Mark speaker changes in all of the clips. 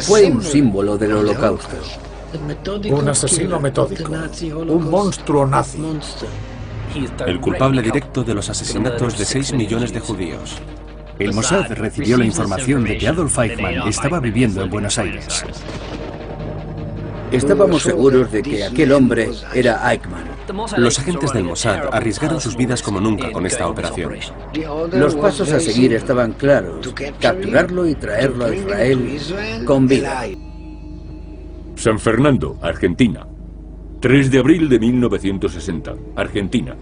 Speaker 1: Fue un símbolo del Holocausto.
Speaker 2: Un asesino metódico, un monstruo nazi.
Speaker 3: El culpable directo de los asesinatos de 6 millones de judíos.
Speaker 4: El Mossad recibió la información de que Adolf Eichmann estaba viviendo en Buenos Aires.
Speaker 1: Estábamos seguros de que aquel hombre era Eichmann.
Speaker 3: Los agentes del Mossad arriesgaron sus vidas como nunca con esta operación.
Speaker 1: Los pasos a seguir estaban claros: capturarlo y traerlo a Israel con vida.
Speaker 5: San Fernando, Argentina. 3 de abril de 1960, Argentina.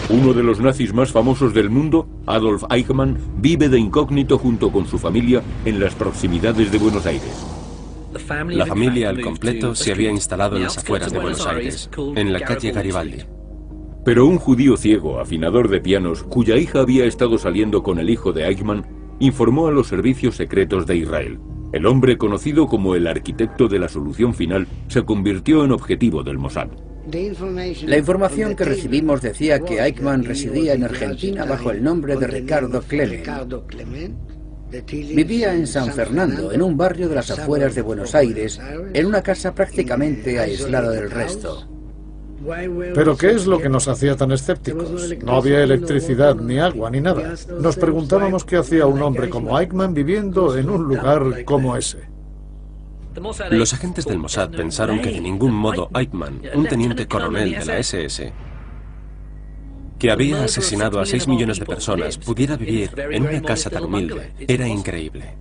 Speaker 5: Uno de los nazis más famosos del mundo, Adolf Eichmann, vive de incógnito junto con su familia en las proximidades de Buenos Aires.
Speaker 3: La familia al completo se había instalado en las afueras de Buenos Aires, en la calle Garibaldi.
Speaker 5: Pero un judío ciego, afinador de pianos, cuya hija había estado saliendo con el hijo de Eichmann, informó a los servicios secretos de Israel. El hombre, conocido como el arquitecto de la solución final, se convirtió en objetivo del Mossad.
Speaker 1: La información que recibimos decía que Eichmann residía en Argentina bajo el nombre de Ricardo Clement. Vivía en San Fernando, en un barrio de las afueras de Buenos Aires, en una casa prácticamente aislada del resto.
Speaker 2: ¿Pero qué es lo que nos hacía tan escépticos? No había electricidad, ni agua, ni nada. Nos preguntábamos qué hacía un hombre como Eichmann viviendo en un lugar como ese.
Speaker 3: Los agentes del Mossad pensaron que de ningún modo Eichmann, un teniente coronel de la SS, que había asesinado a 6 millones de personas, pudiera vivir en una casa tan humilde. Era increíble.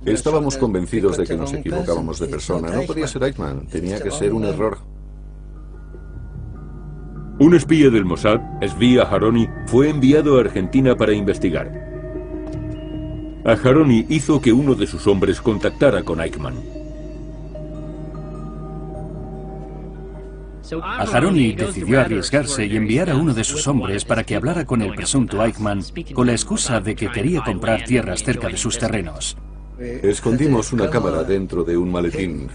Speaker 6: Estábamos convencidos de que nos equivocábamos de persona. No podía ser Eichmann, tenía que ser un error.
Speaker 5: Un espía del Mossad, Zvi Aharoni, fue enviado a Argentina para investigar. Aharoni hizo que uno de sus hombres contactara con Eichmann.
Speaker 4: Aharoni decidió arriesgarse y enviar a uno de sus hombres para que hablara con el presunto Eichmann con la excusa de que quería comprar tierras cerca de sus terrenos.
Speaker 6: Escondimos una cámara dentro de un maletín.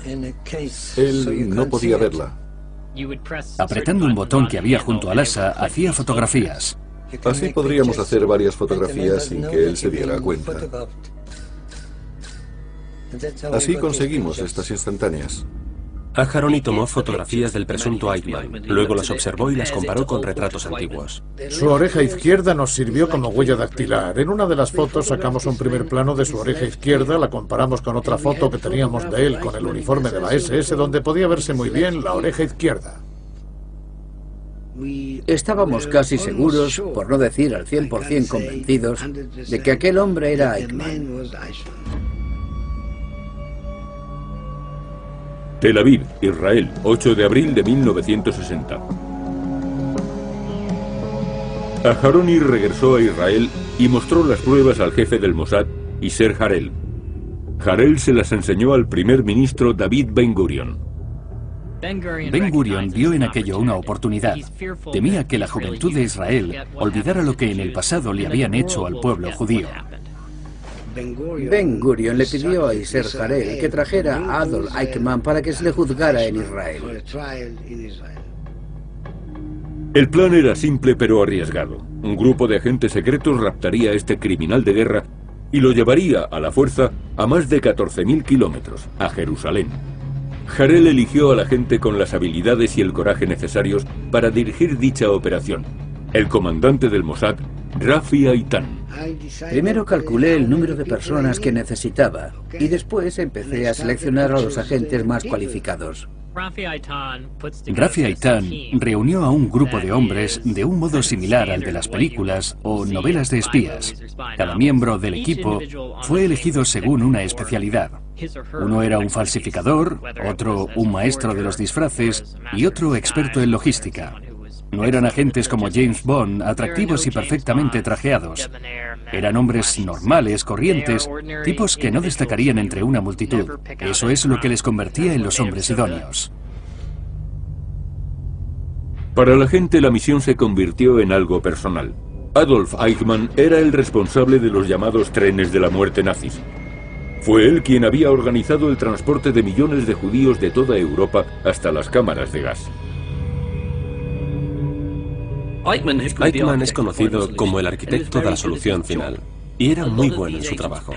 Speaker 6: Él no podía verla.
Speaker 4: Apretando un botón que había junto al asa, hacía fotografías.
Speaker 6: Así podríamos hacer varias fotografías sin que él se diera cuenta. Así conseguimos estas instantáneas.
Speaker 3: Aharoni tomó fotografías del presunto Eichmann, luego las observó y las comparó con retratos antiguos.
Speaker 2: Su oreja izquierda nos sirvió como huella dactilar. En una de las fotos sacamos un primer plano de su oreja izquierda, la comparamos con otra foto que teníamos de él con el uniforme de la SS, donde podía verse muy bien la oreja izquierda.
Speaker 1: Estábamos casi seguros, por no decir al 100% convencidos, de que aquel hombre era Eichmann.
Speaker 5: Tel Aviv, Israel, 8 de abril de 1960. Aharoni regresó a Israel y mostró las pruebas al jefe del Mossad, Isser Harel. Harel se las enseñó al primer ministro David Ben Gurion.
Speaker 4: Ben Gurion vio en aquello una oportunidad. Temía que la juventud de Israel olvidara lo que en el pasado le habían hecho al pueblo judío.
Speaker 1: Ben Gurion le pidió a Isser Harel que trajera a Adolf Eichmann para que se le juzgara en Israel.
Speaker 5: El plan era simple pero arriesgado. Un grupo de agentes secretos raptaría a este criminal de guerra y lo llevaría a la fuerza a más de 14.000 kilómetros, a Jerusalén. Harel eligió a la gente con las habilidades y el coraje necesarios para dirigir dicha operación. El comandante del Mossad, Rafi Eitan.
Speaker 1: Primero calculé el número de personas que necesitaba y después empecé a seleccionar a los agentes más cualificados.
Speaker 4: Rafi Eitan reunió a un grupo de hombres de un modo similar al de las películas o novelas de espías. Cada miembro del equipo fue elegido según una especialidad. Uno era un falsificador, otro un maestro de los disfraces y otro experto en logística. No eran agentes como James Bond, atractivos y perfectamente trajeados. Eran hombres normales, corrientes, tipos que no destacarían entre una multitud. Eso es lo que les convertía en los hombres idóneos.
Speaker 5: Para la gente la misión se convirtió en algo personal. Adolf Eichmann era el responsable de los llamados trenes de la muerte nazis. Fue él quien había organizado el transporte de millones de judíos de toda Europa hasta las cámaras de gas.
Speaker 3: Eichmann es conocido como el arquitecto de la solución final. Y era muy bueno en su trabajo.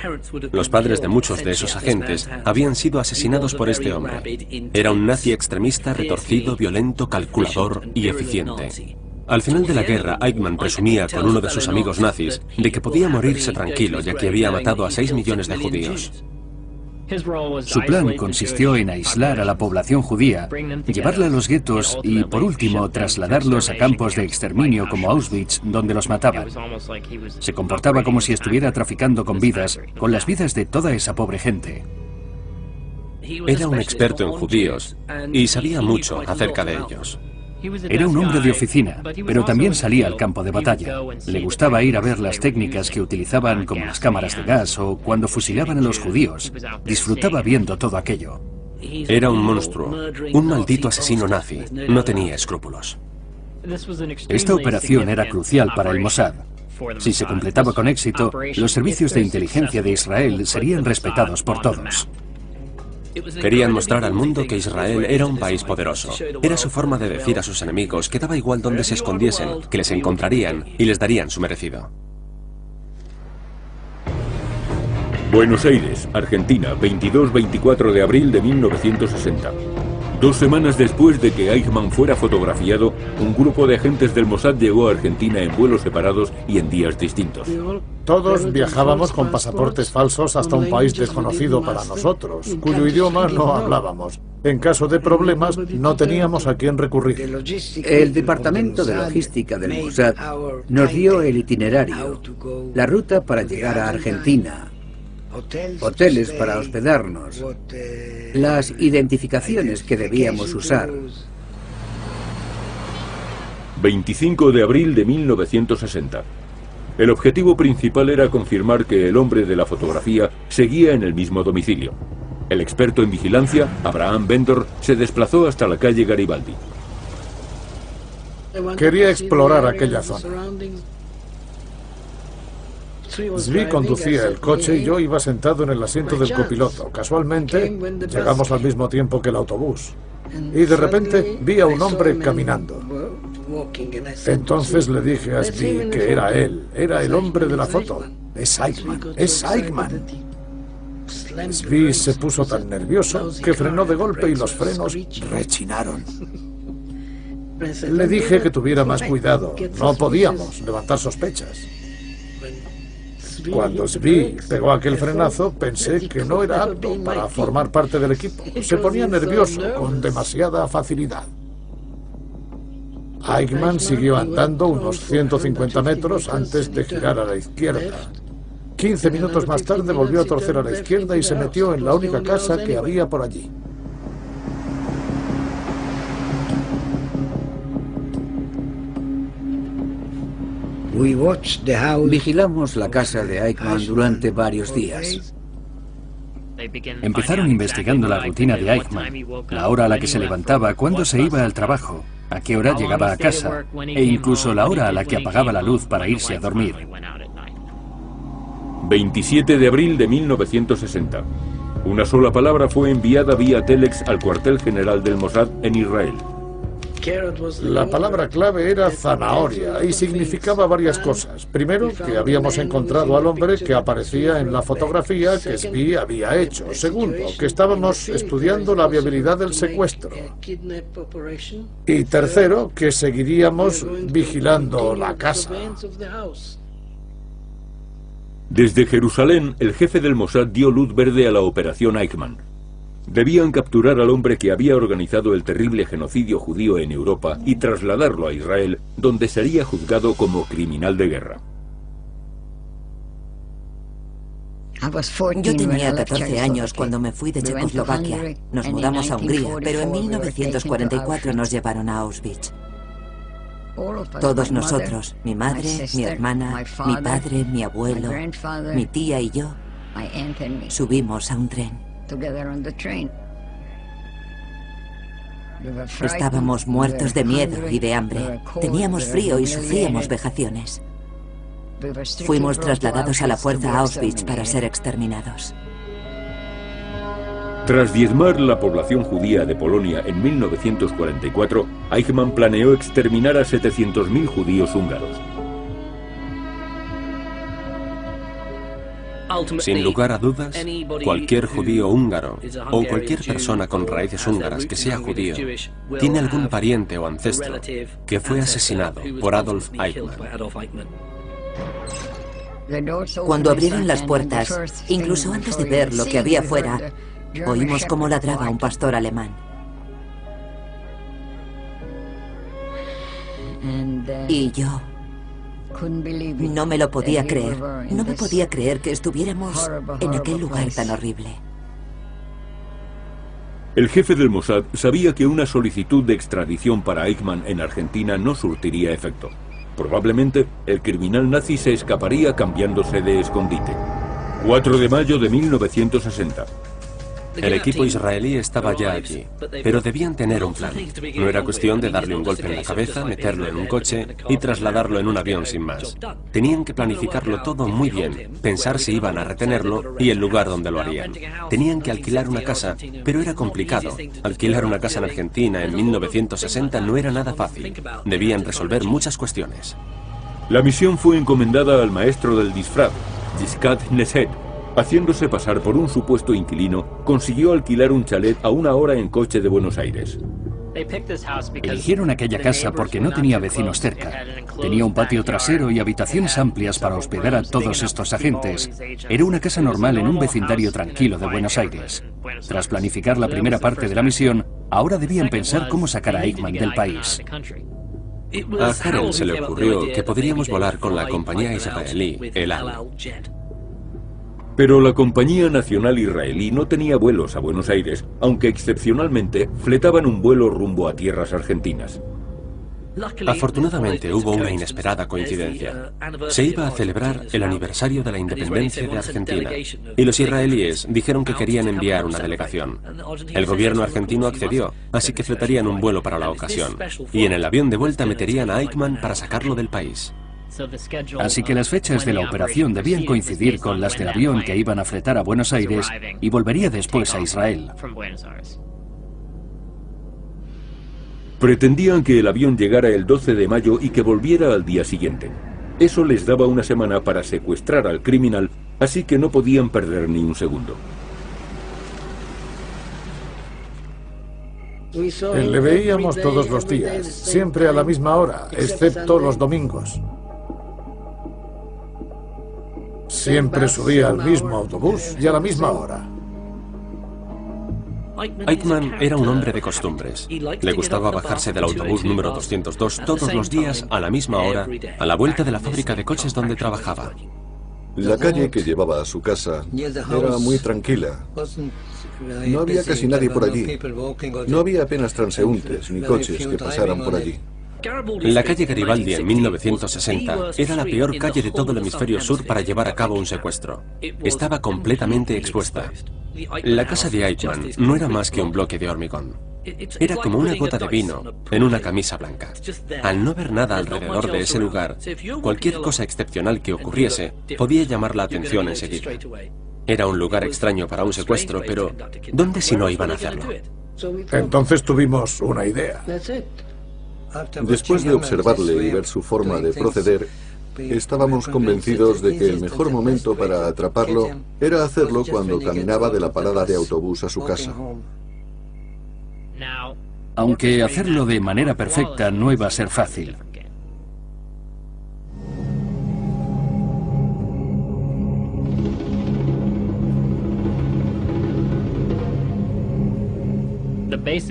Speaker 3: Los padres de muchos de esos agentes habían sido asesinados por este hombre. Era un nazi extremista, retorcido, violento, calculador y eficiente. Al final de la guerra, Eichmann presumía con uno de sus amigos nazis de que podía morirse tranquilo, ya que había matado a 6 millones de judíos.
Speaker 4: Su plan consistió en aislar a la población judía, llevarla a los guetos y, por último, trasladarlos a campos de exterminio como Auschwitz, donde los mataban. Se comportaba como si estuviera traficando con vidas, con las vidas de toda esa pobre gente.
Speaker 3: Era un experto en judíos y sabía mucho acerca de ellos.
Speaker 4: Era un hombre de oficina, pero también salía al campo de batalla. Le gustaba ir a ver las técnicas que utilizaban, como las cámaras de gas o cuando fusilaban a los judíos. Disfrutaba viendo todo aquello.
Speaker 3: Era un monstruo, un maldito asesino nazi. No tenía escrúpulos.
Speaker 4: Esta operación era crucial para el Mossad. Si se completaba con éxito, los servicios de inteligencia de Israel serían respetados por todos.
Speaker 3: Querían mostrar al mundo que Israel era un país poderoso. Era su forma de decir a sus enemigos que daba igual dónde se escondiesen, que les encontrarían y les darían su merecido.
Speaker 5: Buenos Aires, Argentina, 22-24 de abril de 1960. 2 semanas después de que Eichmann fuera fotografiado, un grupo de agentes del Mossad llegó a Argentina en vuelos separados y en días distintos.
Speaker 2: Todos viajábamos con pasaportes falsos hasta un país desconocido para nosotros, cuyo idioma no hablábamos. En caso de problemas, no teníamos a quién recurrir.
Speaker 1: El departamento de logística del Mossad nos dio el itinerario, la ruta para llegar a Argentina, hoteles para hospedarnos, las identificaciones que debíamos usar.
Speaker 5: 25 de abril de 1960. El objetivo principal era confirmar que el hombre de la fotografía seguía en el mismo domicilio. El experto en vigilancia, Abraham Bendor, se desplazó hasta la calle Garibaldi.
Speaker 2: Quería explorar aquella zona. Zvi conducía el coche y yo iba sentado en el asiento del copiloto. Casualmente, llegamos al mismo tiempo que el autobús. Y de repente vi a un hombre caminando. Entonces le dije a Zvi que era él, era el hombre de la foto. Es Eichmann, es Eichmann. Zvi se puso tan nervioso que frenó de golpe y los frenos rechinaron. Le dije que tuviera más cuidado, no podíamos levantar sospechas. Cuando Zvi pegó aquel frenazo, pensé que no era apto para formar parte del equipo. Se ponía nervioso con demasiada facilidad. Eichmann siguió andando unos 150 metros antes de girar a la izquierda. 15 minutos más tarde volvió a torcer a la izquierda y se metió en la única casa que había por allí.
Speaker 1: Vigilamos la casa de Eichmann durante varios días.
Speaker 4: Empezaron investigando la rutina de Eichmann, la hora a la que se levantaba, cuándo se iba al trabajo, a qué hora llegaba a casa, e incluso la hora a la que apagaba la luz para irse a dormir.
Speaker 5: 27 de abril de 1960. Una sola palabra fue enviada vía telex al cuartel general del Mossad en Israel.
Speaker 2: La palabra clave era zanahoria y significaba varias cosas. Primero, que habíamos encontrado al hombre que aparecía en la fotografía que Zvi había hecho. Segundo, que estábamos estudiando la viabilidad del secuestro. Y tercero, que seguiríamos vigilando la casa.
Speaker 5: Desde Jerusalén, el jefe del Mossad dio luz verde a la operación Eichmann. Debían capturar al hombre que había organizado el terrible genocidio judío en Europa y trasladarlo a Israel, donde sería juzgado como criminal de guerra.
Speaker 7: Yo tenía 14 años cuando me fui de Checoslovaquia. Nos mudamos a Hungría, pero en 1944 nos llevaron a Auschwitz. Todos nosotros, mi madre, mi hermana, mi padre, mi abuelo, mi tía y yo, subimos a un tren. Estábamos muertos de miedo y de hambre. Teníamos frío y sufríamos vejaciones. Fuimos trasladados a la fuerza a Auschwitz para ser exterminados.
Speaker 5: Tras diezmar la población judía de Polonia en 1944, Eichmann planeó exterminar a 700.000 judíos húngaros.
Speaker 3: Sin lugar a dudas, cualquier judío húngaro o cualquier persona con raíces húngaras que sea judío tiene algún pariente o ancestro que fue asesinado por Adolf Eichmann.
Speaker 7: Cuando abrieron las puertas, incluso antes de ver lo que había fuera, oímos cómo ladraba un pastor alemán. Y yo no me lo podía creer. No me podía creer que estuviéramos en aquel lugar tan horrible.
Speaker 5: El jefe del Mossad sabía que una solicitud de extradición para Eichmann en Argentina no surtiría efecto. Probablemente el criminal nazi se escaparía cambiándose de escondite. 4 de mayo de 1960.
Speaker 3: El equipo israelí estaba ya allí, pero debían tener un plan. No era cuestión de darle un golpe en la cabeza, meterlo en un coche y trasladarlo en un avión sin más. Tenían que planificarlo todo muy bien, pensar si iban a retenerlo y el lugar donde lo harían. Tenían que alquilar una casa, pero era complicado. Alquilar una casa en Argentina en 1960 no era nada fácil. Debían resolver muchas cuestiones.
Speaker 5: La misión fue encomendada al maestro del disfraz, Giscard Neset. Haciéndose pasar por un supuesto inquilino, consiguió alquilar un chalet a 1 hora en coche de Buenos Aires.
Speaker 4: Eligieron aquella casa porque no tenía vecinos cerca. Tenía un patio trasero y habitaciones amplias para hospedar a todos estos agentes. Era una casa normal en un vecindario tranquilo de Buenos Aires. Tras planificar la primera parte de la misión, ahora debían pensar cómo sacar a Eichmann del país.
Speaker 3: A Harel se le ocurrió que podríamos volar con la compañía israelí, El Al.
Speaker 5: Pero la compañía nacional israelí no tenía vuelos a Buenos Aires, aunque excepcionalmente fletaban un vuelo rumbo a tierras argentinas.
Speaker 3: Afortunadamente hubo una inesperada coincidencia. Se iba a celebrar el aniversario de la independencia de Argentina y los israelíes dijeron que querían enviar una delegación. El gobierno argentino accedió, así que fletarían un vuelo para la ocasión y en el avión de vuelta meterían a Eichmann para sacarlo del país.
Speaker 4: Así que las fechas de la operación debían coincidir con las del avión que iban a fletar a Buenos Aires y volvería después a Israel.
Speaker 5: Pretendían que el avión llegara el 12 de mayo y que volviera al día siguiente. Eso les daba una semana para secuestrar al criminal, así que no podían perder ni un segundo.
Speaker 2: Le veíamos todos los días, siempre a la misma hora, excepto los domingos. Siempre subía al mismo autobús y a la misma hora.
Speaker 3: Eichmann era un hombre de costumbres. Le gustaba bajarse del autobús número 202 todos los días a la misma hora, a la vuelta de la fábrica de coches donde trabajaba.
Speaker 6: La calle que llevaba a su casa era muy tranquila. No había casi nadie por allí. No había apenas transeúntes ni coches que pasaran por allí.
Speaker 3: La calle Garibaldi en 1960 era la peor calle de todo el hemisferio sur para llevar a cabo un secuestro. Estaba completamente expuesta. La casa de Eichmann no era más que un bloque de hormigón. Era como una gota de vino en una camisa blanca. Al no ver nada alrededor de ese lugar, cualquier cosa excepcional que ocurriese podía llamar la atención enseguida. Era un lugar extraño para un secuestro, pero ¿dónde si no iban a hacerlo?
Speaker 2: Entonces tuvimos una idea.
Speaker 6: Después de observarle y ver su forma de proceder, estábamos convencidos de que el mejor momento para atraparlo era hacerlo cuando caminaba de la parada de autobús a su casa.
Speaker 4: Aunque hacerlo de manera perfecta no iba a ser fácil.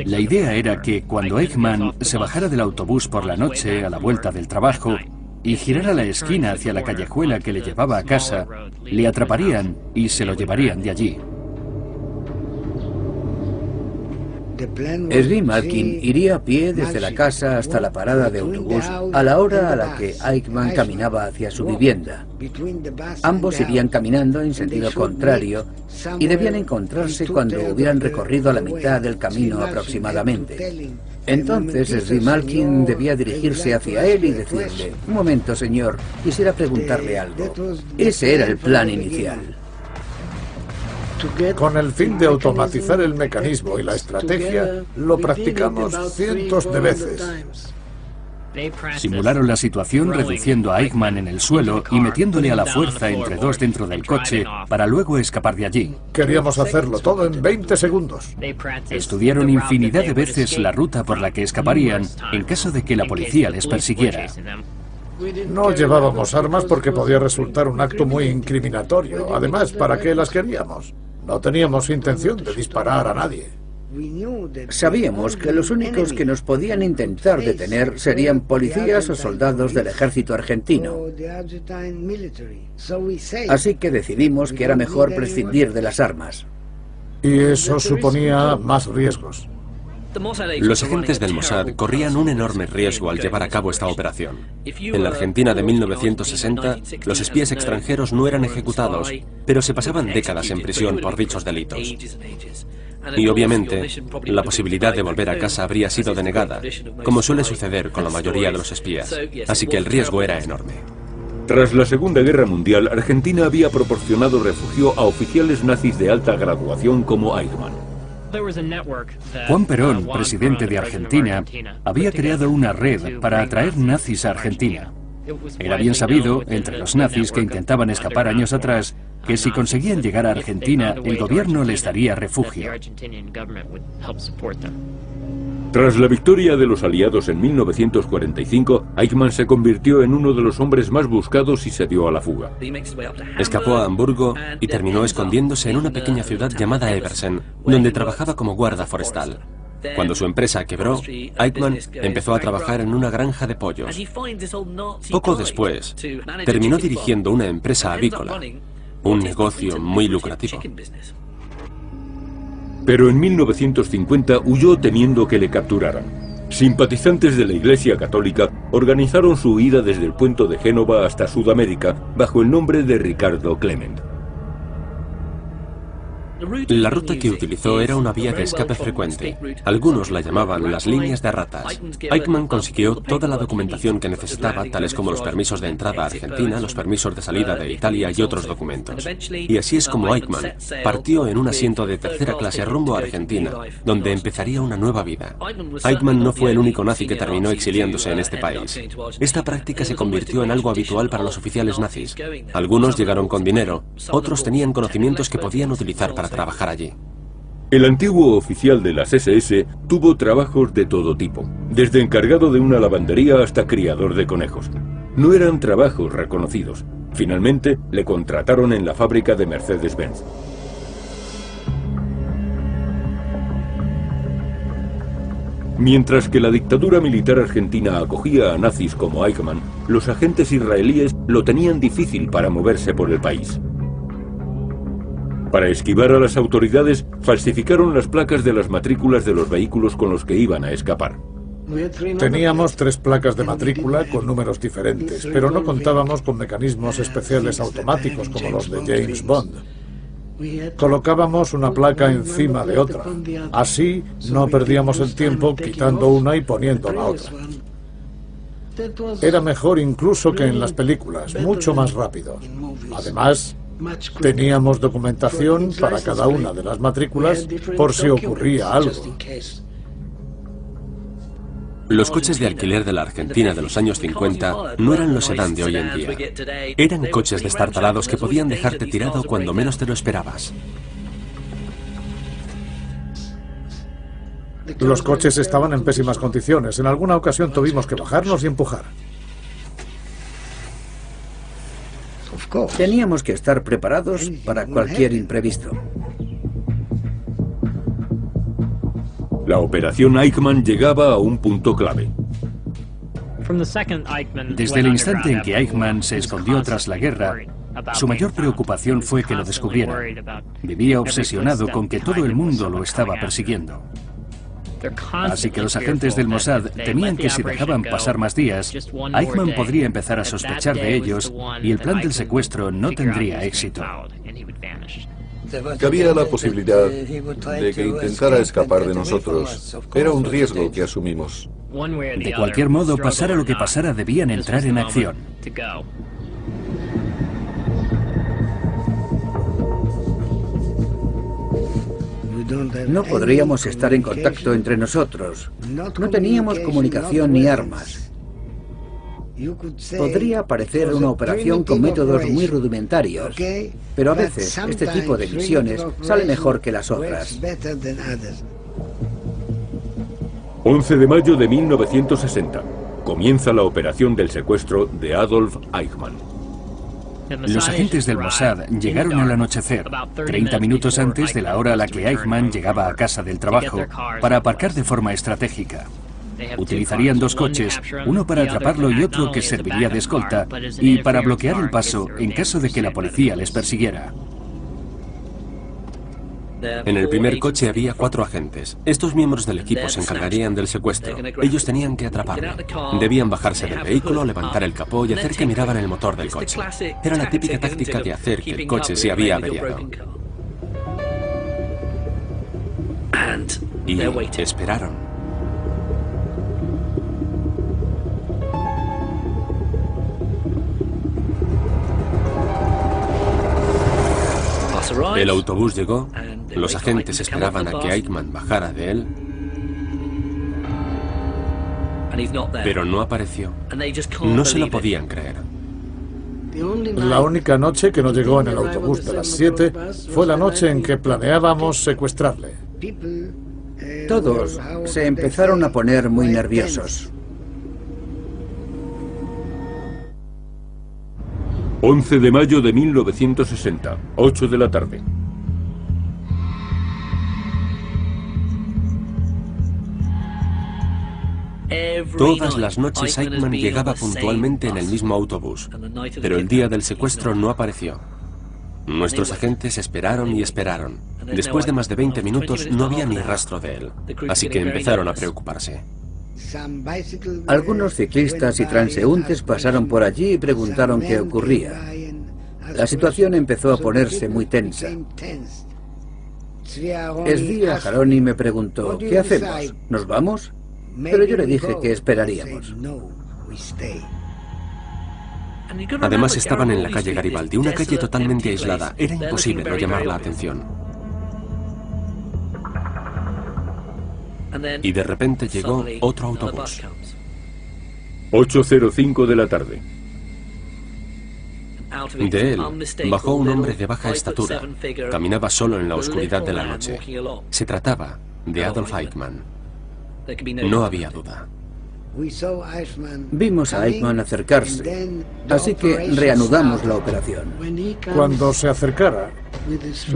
Speaker 4: La idea era que cuando Eichmann se bajara del autobús por la noche a la vuelta del trabajo y girara la esquina hacia la callejuela que le llevaba a casa, le atraparían y se lo llevarían de allí.
Speaker 1: Zvi Malkin iría a pie desde la casa hasta la parada de autobús a la hora a la que Eichmann caminaba hacia su vivienda. Ambos irían caminando en sentido contrario y debían encontrarse cuando hubieran recorrido la mitad del camino aproximadamente. Entonces Zvi Malkin debía dirigirse hacia él y decirle: «Un momento, señor, quisiera preguntarle algo». Ese era el plan inicial.
Speaker 2: Con el fin de automatizar el mecanismo y la estrategia, lo practicamos cientos de veces.
Speaker 4: Simularon la situación reduciendo a Eichmann en el suelo y metiéndole a la fuerza entre dos dentro del coche para luego escapar de allí.
Speaker 2: Queríamos hacerlo todo en 20 segundos.
Speaker 4: Estudiaron infinidad de veces la ruta por la que escaparían en caso de que la policía les persiguiera.
Speaker 2: No llevábamos armas porque podía resultar un acto muy incriminatorio. Además, ¿para qué las queríamos? No teníamos intención de disparar a nadie.
Speaker 1: Sabíamos que los únicos que nos podían intentar detener serían policías o soldados del ejército argentino. Así que decidimos que era mejor prescindir de las armas.
Speaker 2: Y eso suponía más riesgos.
Speaker 3: Los agentes del Mossad corrían un enorme riesgo al llevar a cabo esta operación. En la Argentina de 1960, los espías extranjeros no eran ejecutados, pero se pasaban décadas en prisión por dichos delitos. Y obviamente, la posibilidad de volver a casa habría sido denegada, como suele suceder con la mayoría de los espías. Así que el riesgo era enorme.
Speaker 5: Tras la Segunda Guerra Mundial, Argentina había proporcionado refugio a oficiales nazis de alta graduación como Eichmann.
Speaker 4: Juan Perón, presidente de Argentina, había creado una red para atraer nazis a Argentina. Era bien sabido, entre los nazis que intentaban escapar años atrás, que si conseguían llegar a Argentina, el gobierno les daría refugio.
Speaker 5: Tras la victoria de los aliados en 1945, Eichmann se convirtió en uno de los hombres más buscados y se dio a la fuga.
Speaker 3: Escapó a Hamburgo y terminó escondiéndose en una pequeña ciudad llamada Eversen, donde trabajaba como guarda forestal. Cuando su empresa quebró, Eichmann empezó a trabajar en una granja de pollos. Poco después, terminó dirigiendo una empresa avícola, un negocio muy lucrativo.
Speaker 5: Pero en 1950 huyó temiendo que le capturaran. Simpatizantes de la Iglesia Católica organizaron su huida desde el puente de Génova hasta Sudamérica bajo el nombre de Ricardo Clement.
Speaker 3: La ruta que utilizó era una vía de escape frecuente. Algunos la llamaban las líneas de ratas. Eichmann consiguió toda la documentación que necesitaba, tales como los permisos de entrada a Argentina, los permisos de salida de Italia y otros documentos. Y así es como Eichmann partió en un asiento de tercera clase rumbo a Argentina, donde empezaría una nueva vida. Eichmann no fue el único nazi que terminó exiliándose en este país. Esta práctica se convirtió en algo habitual para los oficiales nazis. Algunos llegaron con dinero, otros tenían conocimientos que podían utilizar para trabajar allí.
Speaker 5: El antiguo oficial de las SS tuvo trabajos de todo tipo, desde encargado de una lavandería hasta criador de conejos. No eran trabajos reconocidos. Finalmente, le contrataron en la fábrica de Mercedes-Benz. Mientras que la dictadura militar argentina acogía a nazis como Eichmann, los agentes israelíes lo tenían difícil para moverse por el país. Para esquivar a las autoridades, falsificaron las placas de las matrículas de los vehículos con los que iban a escapar.
Speaker 2: Teníamos 3 placas de matrícula con números diferentes, pero no contábamos con mecanismos especiales automáticos como los de James Bond. Colocábamos una placa encima de otra. Así no perdíamos el tiempo quitando una y poniendo la otra. Era mejor incluso que en las películas, mucho más rápido. Además, teníamos documentación para cada una de las matrículas por si ocurría algo.
Speaker 3: Los coches de alquiler de la Argentina de los años 50 no eran los sedán de hoy en día. Eran coches destartalados que podían dejarte tirado cuando menos te lo esperabas.
Speaker 2: Los coches estaban en pésimas condiciones. En alguna ocasión tuvimos que bajarnos y empujar.
Speaker 1: Teníamos que estar preparados para cualquier imprevisto.
Speaker 5: La operación Eichmann llegaba a un punto clave.
Speaker 4: Desde el instante en que Eichmann se escondió tras la guerra, su mayor preocupación fue que lo descubrieran. Vivía obsesionado con que todo el mundo lo estaba persiguiendo. Así que los agentes del Mossad temían que si dejaban pasar más días, Eichmann podría empezar a sospechar de ellos y el plan del secuestro no tendría éxito.
Speaker 6: Cabía la posibilidad de que intentara escapar de nosotros. Era un riesgo que asumimos.
Speaker 4: De cualquier modo, pasara lo que pasara, debían entrar en acción.
Speaker 1: No podríamos estar en contacto entre nosotros. No teníamos comunicación ni armas. Podría parecer una operación con métodos muy rudimentarios, pero a veces este tipo de misiones sale mejor que las otras.
Speaker 5: 11 de mayo de 1960. Comienza la operación del secuestro de Adolf Eichmann.
Speaker 4: Los agentes del Mossad llegaron al anochecer, 30 minutos antes de la hora a la que Eichmann llegaba a casa del trabajo, para aparcar de forma estratégica. Utilizarían dos coches, uno para atraparlo y otro que serviría de escolta, y para bloquear el paso en caso de que la policía les persiguiera.
Speaker 3: En el primer coche había 4 agentes. Estos miembros del equipo se encargarían del secuestro. Ellos tenían que atraparle. Debían bajarse del vehículo, levantar el capó y hacer que miraban el motor del coche. Era la típica táctica de hacer que el coche se había averiado. Y esperaron. El autobús llegó, los agentes esperaban a que Eichmann bajara de él, pero no apareció. No se lo podían creer.
Speaker 2: La única noche que no llegó en el autobús de las 7 fue la noche en que planeábamos secuestrarle.
Speaker 1: Todos se empezaron a poner muy nerviosos.
Speaker 5: 11 de mayo de 1960, 8 de la tarde.
Speaker 3: Todas las noches Eichmann llegaba puntualmente en el mismo autobús, pero el día del secuestro no apareció. Nuestros agentes esperaron y esperaron. Después de más de 20 minutos no había ni rastro de él, así que empezaron a preocuparse.
Speaker 1: Algunos ciclistas y transeúntes pasaron por allí y preguntaron qué ocurría. La situación empezó a ponerse muy tensa. Esví Aharoni me preguntó, ¿qué hacemos? ¿Nos vamos? Pero yo le dije que esperaríamos.
Speaker 3: Además estaban en la calle Garibaldi, una calle totalmente aislada. Era imposible no llamar la atención. Y de repente llegó otro autobús.
Speaker 5: 8:05 de la tarde.
Speaker 3: De él bajó un hombre de baja estatura. Caminaba solo en la oscuridad de la noche. Se trataba de Adolf Eichmann. No había duda.
Speaker 1: Vimos a Eichmann acercarse, así que reanudamos la operación.
Speaker 2: Cuando se acercara,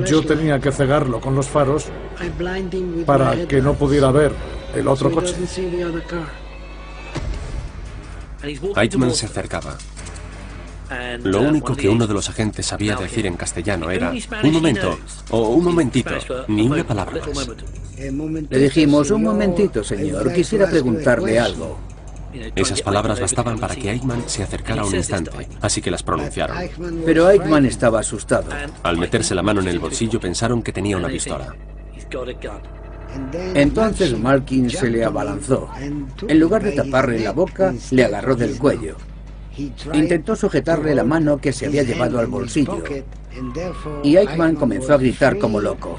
Speaker 2: yo tenía que cegarlo con los faros para que no pudiera ver el otro coche.
Speaker 3: Eichmann se acercaba. Lo único que uno de los agentes sabía decir en castellano era «un momento» o «un momentito», ni una palabra más.
Speaker 1: Le dijimos «un momentito, señor, quisiera preguntarle algo».
Speaker 3: Esas palabras bastaban para que Eichmann se acercara un instante, así que las pronunciaron.
Speaker 1: Pero Eichmann estaba asustado.
Speaker 3: Al meterse la mano en el bolsillo pensaron que tenía una pistola.
Speaker 1: Entonces Malkin se le abalanzó. En lugar de taparle la boca, le agarró del cuello. Intentó sujetarle la mano que se había llevado al bolsillo. Y Eichmann comenzó a gritar como loco.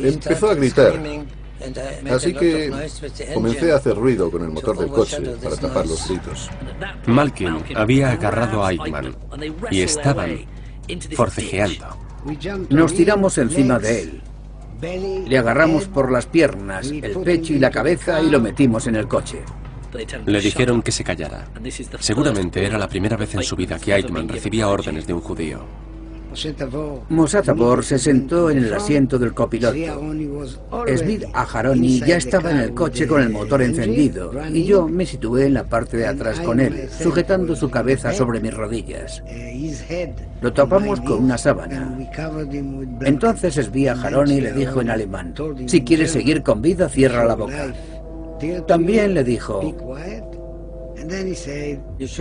Speaker 6: Empezó a gritar. Así que comencé a hacer ruido con el motor del coche para tapar los gritos.
Speaker 3: Malkin había agarrado a Eichmann y estaban forcejeando.
Speaker 1: Nos tiramos encima de él. Le agarramos por las piernas, el pecho y la cabeza y lo metimos en el coche.
Speaker 3: Le dijeron que se callara. Seguramente era la primera vez en su vida que Eichmann recibía órdenes de un judío.
Speaker 1: Moshe Tabor se sentó en el asiento del copiloto. Esví Aharoni ya estaba en el coche con el motor encendido y yo me situé en la parte de atrás con él, sujetando su cabeza sobre mis rodillas. Lo tapamos con una sábana. Entonces Esví Aharoni le dijo en alemán, si quieres seguir con vida, cierra la boca. También le dijo,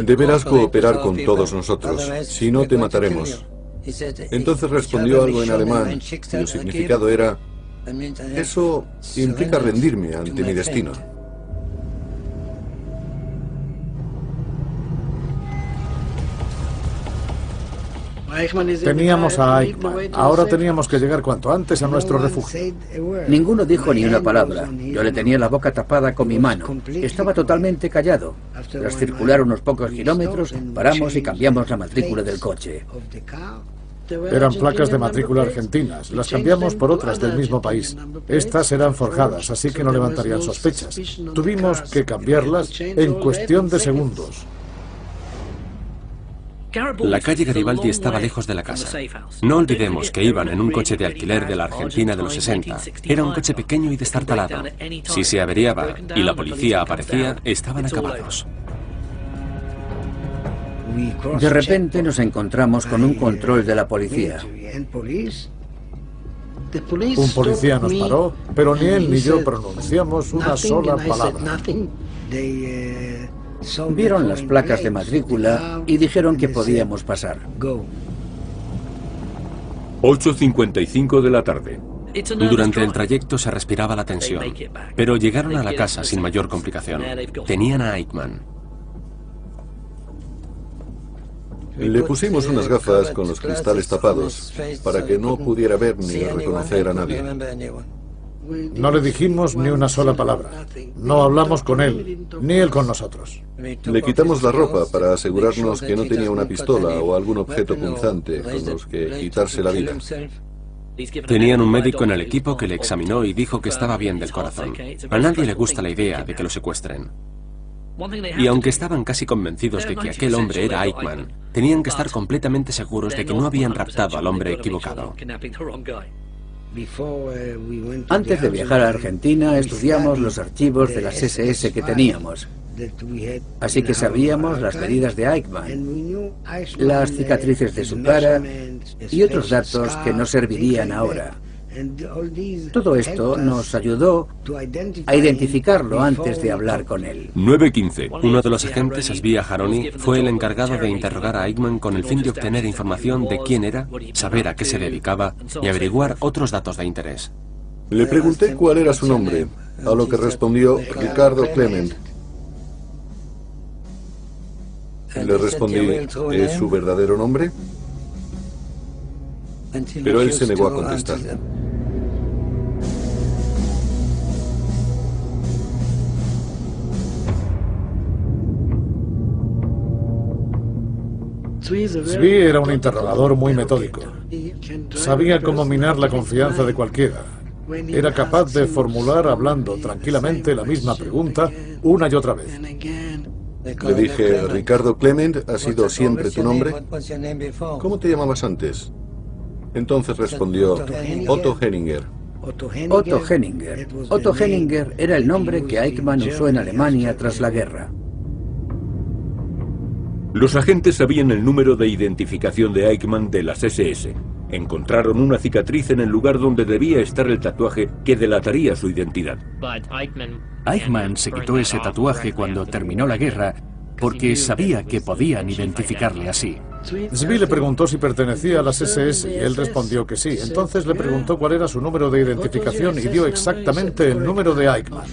Speaker 6: deberás cooperar con todos nosotros, si no te mataremos. Entonces respondió algo en alemán, cuyo significado era, eso implica rendirme ante mi destino.
Speaker 2: Teníamos a Eichmann. Ahora teníamos que llegar cuanto antes a nuestro refugio.
Speaker 1: Ninguno dijo ni una palabra. Yo le tenía la boca tapada con mi mano. Estaba totalmente callado. Tras circular unos pocos kilómetros, paramos y cambiamos la matrícula del coche.
Speaker 2: Eran placas de matrícula argentinas. Las cambiamos por otras del mismo país. Estas eran forjadas, así que no levantarían sospechas. Tuvimos que cambiarlas en cuestión de segundos.
Speaker 3: La calle Garibaldi estaba lejos de la casa. No olvidemos que iban en un coche de alquiler de la Argentina de los 60. Era un coche pequeño y destartalado. Si se averiaba y la policía aparecía, estaban acabados.
Speaker 1: De repente nos encontramos con un control de la policía.
Speaker 2: Un policía nos paró, pero ni él ni yo pronunciamos una sola palabra.
Speaker 1: Vieron las placas de matrícula y dijeron que podíamos pasar.
Speaker 5: 8:55 de la tarde.
Speaker 3: Durante el trayecto se respiraba la tensión, pero llegaron a la casa sin mayor complicación. Tenían a Eichmann.
Speaker 6: Le pusimos unas gafas con los cristales tapados para que no pudiera ver ni reconocer a nadie.
Speaker 2: No le dijimos ni una sola palabra. No hablamos con él, ni él con nosotros.
Speaker 6: Le quitamos la ropa para asegurarnos que no tenía una pistola o algún objeto punzante con los que quitarse la vida.
Speaker 3: Tenían un médico en el equipo que le examinó y dijo que estaba bien del corazón. A nadie le gusta la idea de que lo secuestren. Y aunque estaban casi convencidos de que aquel hombre era Eichmann, tenían que estar completamente seguros de que no habían raptado al hombre equivocado.
Speaker 1: Antes de viajar a Argentina, estudiamos los archivos de las SS que teníamos. Así que sabíamos las medidas de Eichmann, las cicatrices de su cara y otros datos que nos servirían ahora. Todo esto nos ayudó a identificarlo antes de hablar con él.
Speaker 5: 9:15.
Speaker 3: Uno de los agentes, Svea Jaroni, fue el encargado de interrogar a Eichmann con el fin de obtener información de quién era, saber a qué se dedicaba y averiguar otros datos de interés.
Speaker 6: Le pregunté cuál era su nombre, a lo que respondió Ricardo Clement. Le respondí, ¿es su verdadero nombre? Pero él se negó a contestar.
Speaker 2: Svea era un interrogador muy metódico. Sabía cómo minar la confianza de cualquiera. Era capaz de formular hablando tranquilamente la misma pregunta una y otra vez.
Speaker 6: Le dije, Ricardo Clement, ¿ha sido siempre tu nombre? ¿Cómo te llamabas antes? Entonces respondió, Otto Henninger.
Speaker 1: Otto Henninger. Otto Henninger era el nombre que Eichmann usó en Alemania tras la guerra.
Speaker 5: Los agentes sabían el número de identificación de Eichmann de las SS. Encontraron una cicatriz en el lugar donde debía estar el tatuaje que delataría su identidad.
Speaker 4: Eichmann se quitó ese tatuaje cuando terminó la guerra porque sabía que podían identificarle así.
Speaker 2: Svea le preguntó si pertenecía a las SS y él respondió que sí. Entonces le preguntó cuál era su número de identificación y dio exactamente el número de Eichmann.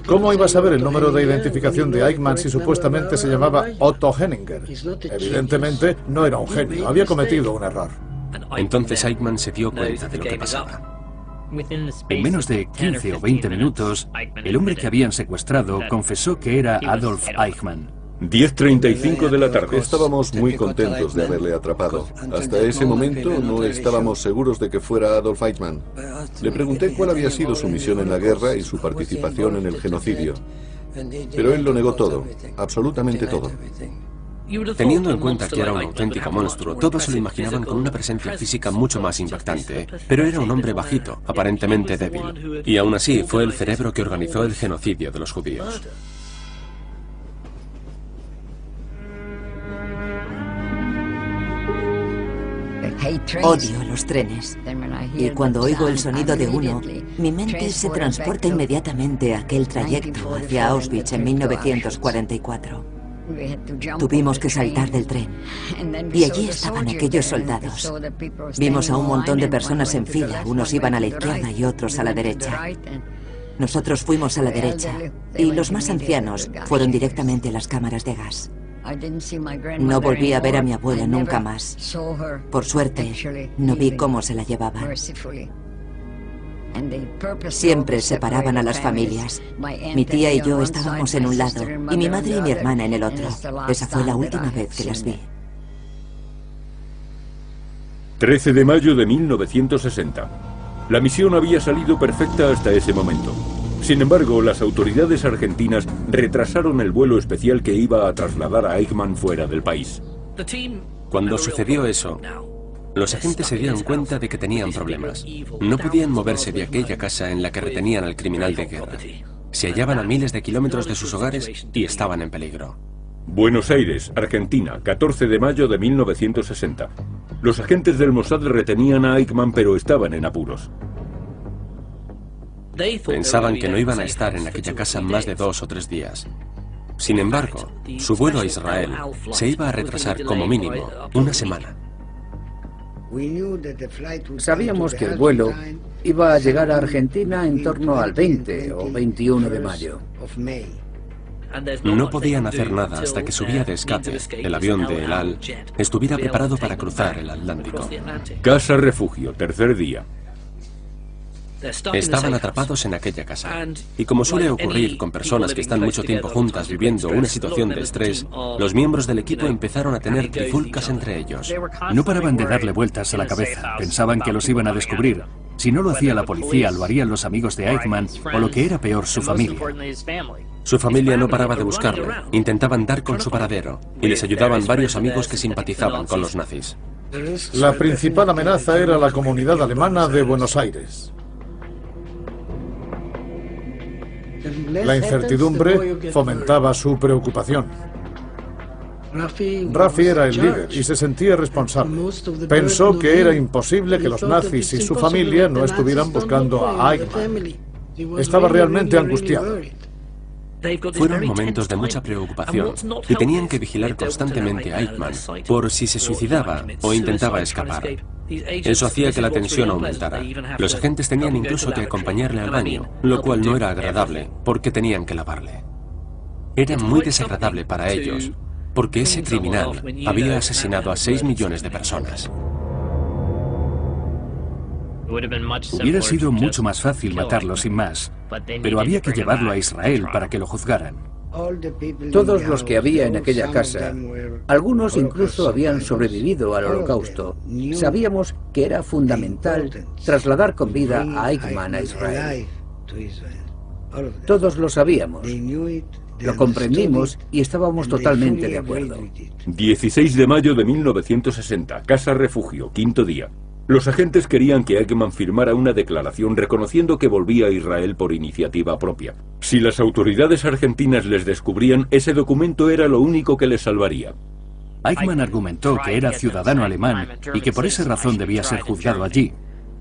Speaker 2: ¿Cómo iba a saber el número de identificación de Eichmann si supuestamente se llamaba Otto Henninger? Evidentemente no era un genio, había cometido un error.
Speaker 3: Entonces Eichmann se dio cuenta de lo que pasaba.
Speaker 4: En menos de 15 o 20 minutos, el hombre que habían secuestrado confesó que era Adolf Eichmann.
Speaker 5: 10:35 de la tarde.
Speaker 6: Estábamos muy contentos de haberle atrapado. Hasta ese momento no estábamos seguros de que fuera Adolf Eichmann. Le pregunté cuál había sido su misión en la guerra y su participación en el genocidio. Pero él lo negó todo, absolutamente todo.
Speaker 3: Teniendo en cuenta que era un auténtico monstruo, todos se lo imaginaban con una presencia física mucho más impactante. Pero era un hombre bajito, aparentemente débil. Y aún así fue el cerebro que organizó el genocidio de los judíos.
Speaker 7: Odio los trenes. Y cuando oigo el sonido de uno, mi mente se transporta inmediatamente a aquel trayecto hacia Auschwitz en 1944. Tuvimos que saltar del tren. Y allí estaban aquellos soldados. Vimos a un montón de personas en fila. Unos iban a la izquierda y otros a la derecha. Nosotros fuimos a la derecha. Y los más ancianos fueron directamente a las cámaras de gas. No volví a ver a mi abuela nunca más. Por suerte, no vi cómo se la llevaban. Siempre separaban a las familias. Mi tía y yo estábamos en un lado y mi madre y mi hermana en el otro. Esa fue la última vez que las vi.
Speaker 5: 13 de mayo de 1960. La misión había salido perfecta hasta ese momento. Sin embargo, las autoridades argentinas retrasaron el vuelo especial que iba a trasladar a Eichmann fuera del país.
Speaker 3: Cuando sucedió eso, los agentes se dieron cuenta de que tenían problemas. No podían moverse de aquella casa en la que retenían al criminal de guerra. Se hallaban a miles de kilómetros de sus hogares y estaban en peligro.
Speaker 5: Buenos Aires, Argentina, 14 de mayo de 1960. Los agentes del Mossad retenían a Eichmann, pero estaban en apuros.
Speaker 3: Pensaban que no iban a estar en aquella casa más de 2 o 3 días. Sin embargo, su vuelo a Israel se iba a retrasar como mínimo una semana.
Speaker 1: Sabíamos que el vuelo iba a llegar a Argentina en torno al 20 o 21 de mayo.
Speaker 3: No podían hacer nada hasta que su vía de escape, el avión de El Al, estuviera preparado para cruzar el Atlántico.
Speaker 5: Casa refugio, tercer día.
Speaker 3: Estaban atrapados en aquella casa. Y como suele ocurrir con personas que están mucho tiempo juntas viviendo una situación de estrés, los miembros del equipo empezaron a tener trifulcas entre ellos.
Speaker 4: No paraban de darle vueltas a la cabeza. Pensaban que los iban a descubrir. Si no lo hacía la policía, lo harían los amigos de Eichmann o, lo que era peor, su familia.
Speaker 3: Su familia no paraba de buscarle. Intentaban dar con su paradero y les ayudaban varios amigos que simpatizaban con los nazis.
Speaker 2: La principal amenaza era la comunidad alemana de Buenos Aires. La incertidumbre fomentaba su preocupación. Raffi era el líder y se sentía responsable. Pensó que era imposible que los nazis y su familia no estuvieran buscando a Eichmann. Estaba realmente angustiado.
Speaker 3: Fueron momentos de mucha preocupación y tenían que vigilar constantemente a Eichmann por si se suicidaba o intentaba escapar. Eso hacía que la tensión aumentara. Los agentes tenían incluso que acompañarle al baño, lo cual no era agradable porque tenían que lavarle. Era muy desagradable para ellos porque ese criminal había asesinado a 6 millones de personas.
Speaker 4: Hubiera sido mucho más fácil matarlo sin más, pero había que llevarlo a Israel para que lo juzgaran.
Speaker 1: Todos los que había en aquella casa, algunos incluso habían sobrevivido al Holocausto. Sabíamos que era fundamental trasladar con vida a Eichmann a Israel. Todos lo sabíamos, lo comprendimos y estábamos totalmente de acuerdo.
Speaker 5: 16 de mayo de 1960, Casa Refugio, quinto día. Los agentes querían que Eichmann firmara una declaración reconociendo que volvía a Israel por iniciativa propia. Si las autoridades argentinas les descubrían, ese documento era lo único que les salvaría.
Speaker 4: Eichmann argumentó que era ciudadano alemán y que por esa razón debía ser juzgado allí,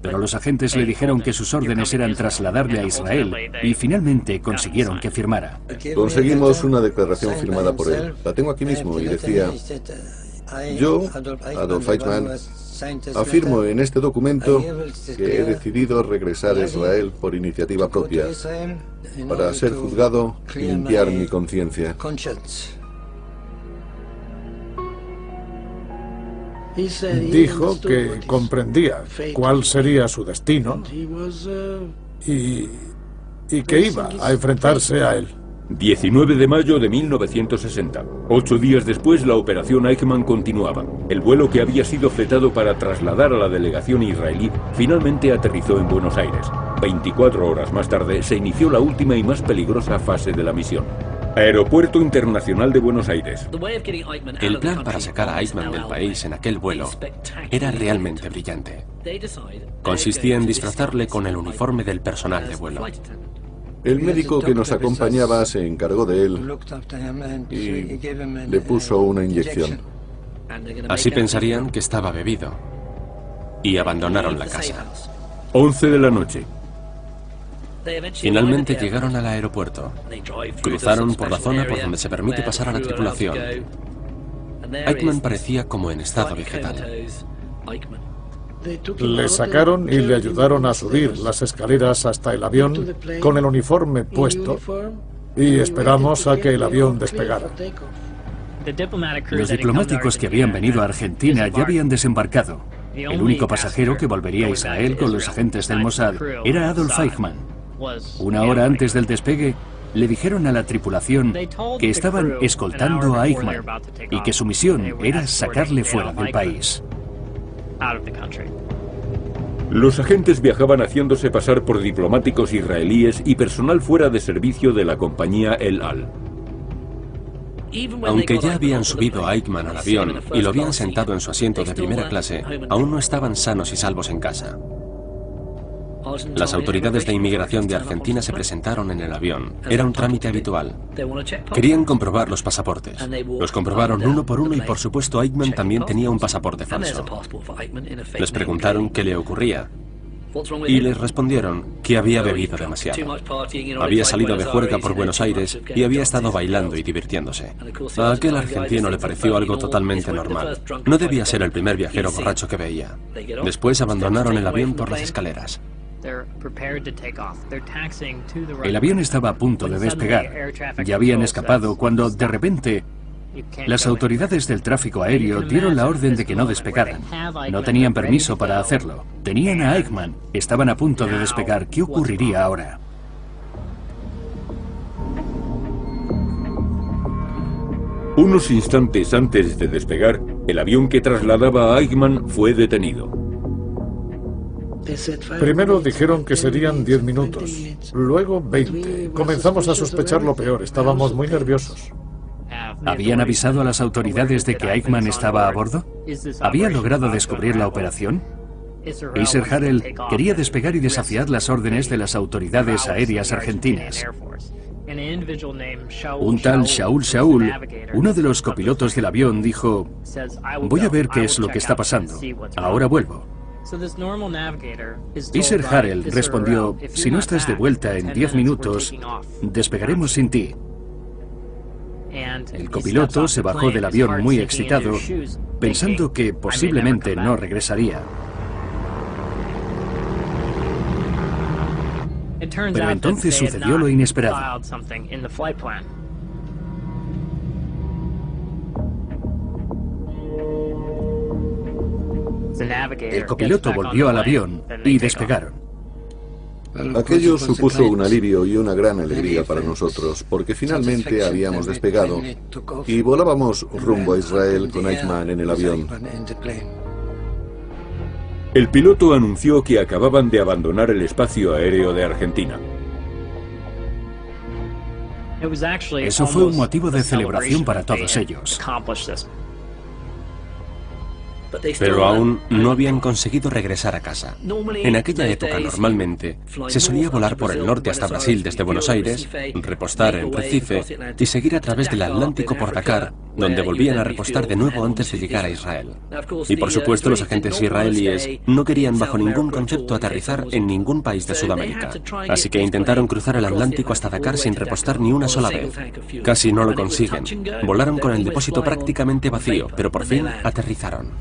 Speaker 4: pero los agentes le dijeron que sus órdenes eran trasladarle a Israel y finalmente consiguieron que firmara.
Speaker 6: Conseguimos una declaración firmada por él. La tengo aquí mismo y decía: yo, Adolf Eichmann, afirmo en este documento que he decidido regresar a Israel por iniciativa propia para ser juzgado y limpiar mi conciencia.
Speaker 2: Dijo que comprendía cuál sería su destino y que iba a enfrentarse a él.
Speaker 5: 19 de mayo de 1960. 8 días después, la operación Eichmann continuaba. El vuelo que había sido fletado para trasladar a la delegación israelí finalmente aterrizó en Buenos Aires. 24 horas más tarde se inició la última y más peligrosa fase de la misión. Aeropuerto Internacional de Buenos Aires.
Speaker 3: El plan para sacar a Eichmann del país en aquel vuelo era realmente brillante. Consistía en disfrazarle con el uniforme del personal de vuelo.
Speaker 6: El médico que nos acompañaba se encargó de él y le puso una inyección.
Speaker 3: Así pensarían que estaba bebido y abandonaron la casa.
Speaker 5: 11 de la noche.
Speaker 3: Finalmente llegaron al aeropuerto. Cruzaron por la zona por donde se permite pasar a la tripulación. Eichmann parecía como en estado vegetal.
Speaker 2: Le sacaron y le ayudaron a subir las escaleras hasta el avión con el uniforme puesto y esperamos a que el avión despegara.
Speaker 4: Los diplomáticos que habían venido a Argentina ya habían desembarcado. El único pasajero que volvería a Israel con los agentes del Mossad era Adolf Eichmann. Una hora antes del despegue, le dijeron a la tripulación que estaban escoltando a Eichmann y que su misión era sacarle fuera del país.
Speaker 5: Los agentes viajaban haciéndose pasar por diplomáticos israelíes y personal fuera de servicio de la compañía El Al.
Speaker 3: Aunque ya habían subido a Eichmann al avión y lo habían sentado en su asiento de primera clase, aún no estaban sanos y salvos en casa. Las autoridades de inmigración de Argentina se presentaron en el avión. Era un trámite habitual. Querían comprobar los pasaportes. Los comprobaron uno por uno y por supuesto Eichmann también tenía un pasaporte falso. Les preguntaron qué le ocurría. Y les respondieron que había bebido demasiado. Había salido de juerga por Buenos Aires y había estado bailando y divirtiéndose. A aquel argentino le pareció algo totalmente normal. No debía ser el primer viajero borracho que veía. Después abandonaron el avión por las escaleras.
Speaker 4: El avión estaba a punto de despegar. Ya habían escapado cuando, de repente, las autoridades del tráfico aéreo dieron la orden de que no despegaran. No tenían permiso para hacerlo. Tenían a Eichmann. Estaban a punto de despegar. ¿Qué ocurriría ahora?
Speaker 5: Unos instantes antes de despegar, el avión que trasladaba a Eichmann fue detenido.
Speaker 2: Primero dijeron que serían 10 minutos, luego 20. Comenzamos a sospechar lo peor, estábamos muy nerviosos.
Speaker 4: ¿Habían avisado a las autoridades de que Eichmann estaba a bordo? ¿Habían logrado descubrir la operación? Yasser Harel quería despegar y desafiar las órdenes de las autoridades aéreas argentinas. Un tal Shaul, uno de los copilotos del avión, dijo: voy a ver qué es lo que está pasando. Ahora vuelvo. Yasser Harel respondió: si no estás de vuelta en 10 minutos, despegaremos sin ti. El copiloto se bajó del avión muy excitado, pensando que posiblemente no regresaría. Pero entonces sucedió lo inesperado. El copiloto volvió al avión y despegaron.
Speaker 6: Aquello supuso un alivio y una gran alegría para nosotros, porque finalmente habíamos despegado y volábamos rumbo a Israel con Eichmann en el avión.
Speaker 5: El piloto anunció que acababan de abandonar el espacio aéreo de Argentina.
Speaker 4: Eso fue un motivo de celebración para todos ellos.
Speaker 3: Pero aún no habían conseguido regresar a casa. En aquella época, normalmente, se solía volar por el norte hasta Brasil desde Buenos Aires, repostar en Recife y seguir a través del Atlántico por Dakar, donde volvían a repostar de nuevo antes de llegar a Israel. Y por supuesto, los agentes israelíes no querían bajo ningún concepto aterrizar en ningún país de Sudamérica. Así que intentaron cruzar el Atlántico hasta Dakar sin repostar ni una sola vez. Casi no lo consiguen. Volaron con el depósito prácticamente vacío, pero por fin aterrizaron.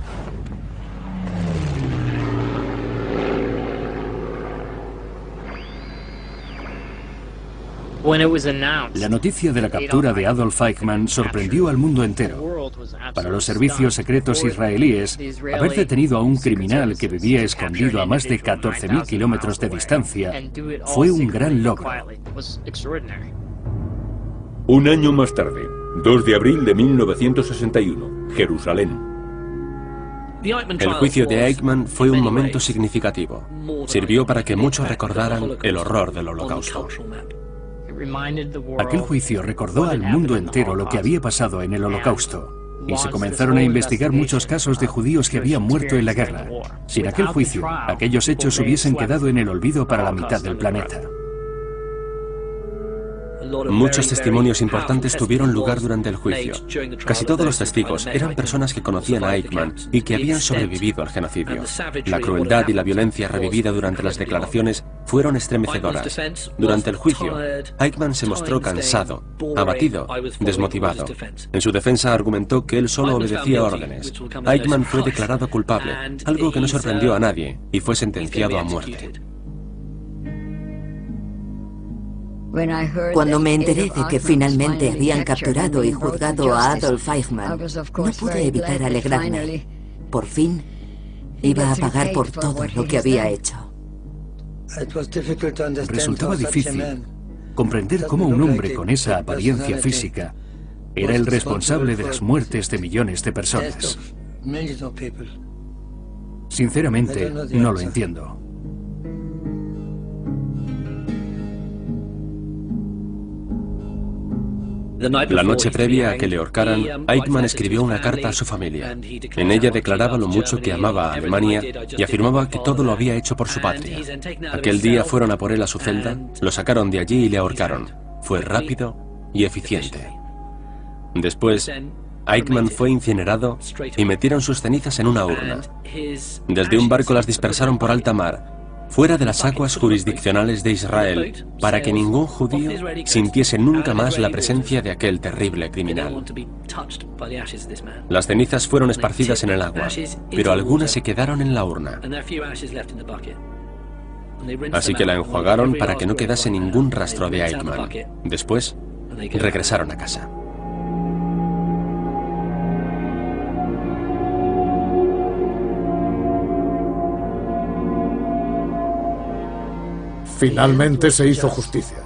Speaker 4: La noticia de la captura de Adolf Eichmann sorprendió al mundo entero. Para los servicios secretos israelíes, haber detenido a un criminal que vivía escondido a más de 14.000 kilómetros de distancia fue un gran logro.
Speaker 5: Un año más tarde, 2 de abril de 1961, Jerusalén.
Speaker 3: El juicio de Eichmann fue un momento significativo. Sirvió para que muchos recordaran el horror del Holocausto.
Speaker 4: Aquel juicio recordó al mundo entero lo que había pasado en el Holocausto, y se comenzaron a investigar muchos casos de judíos que habían muerto en la guerra. Sin aquel juicio, aquellos hechos hubiesen quedado en el olvido para la mitad del planeta.
Speaker 3: Muchos testimonios importantes tuvieron lugar durante el juicio. Casi todos los testigos eran personas que conocían a Eichmann y que habían sobrevivido al genocidio. La crueldad y la violencia revivida durante las declaraciones fueron estremecedoras. Durante el juicio, Eichmann se mostró cansado, abatido, desmotivado. En su defensa argumentó que él solo obedecía órdenes. Eichmann fue declarado culpable, algo que no sorprendió a nadie, y fue sentenciado a muerte.
Speaker 7: Cuando me enteré de que finalmente habían capturado y juzgado a Adolf Eichmann, no pude evitar alegrarme. Por fin, iba a pagar por todo lo que había hecho.
Speaker 4: Resultaba difícil comprender cómo un hombre con esa apariencia física era el responsable de las muertes de millones de personas. Sinceramente, no lo entiendo.
Speaker 3: La noche previa a que le ahorcaran, Eichmann escribió una carta a su familia. En ella declaraba lo mucho que amaba a Alemania y afirmaba que todo lo había hecho por su patria. Aquel día fueron a por él a su celda, lo sacaron de allí y le ahorcaron. Fue rápido y eficiente. Después, Eichmann fue incinerado y metieron sus cenizas en una urna. Desde un barco las dispersaron por alta mar, fuera de las aguas jurisdiccionales de Israel, para que ningún judío sintiese nunca más la presencia de aquel terrible criminal. Las cenizas fueron esparcidas en el agua, pero algunas se quedaron en la urna. Así que la enjuagaron para que no quedase ningún rastro de Eichmann. Después, regresaron a casa.
Speaker 2: Finalmente se hizo justicia.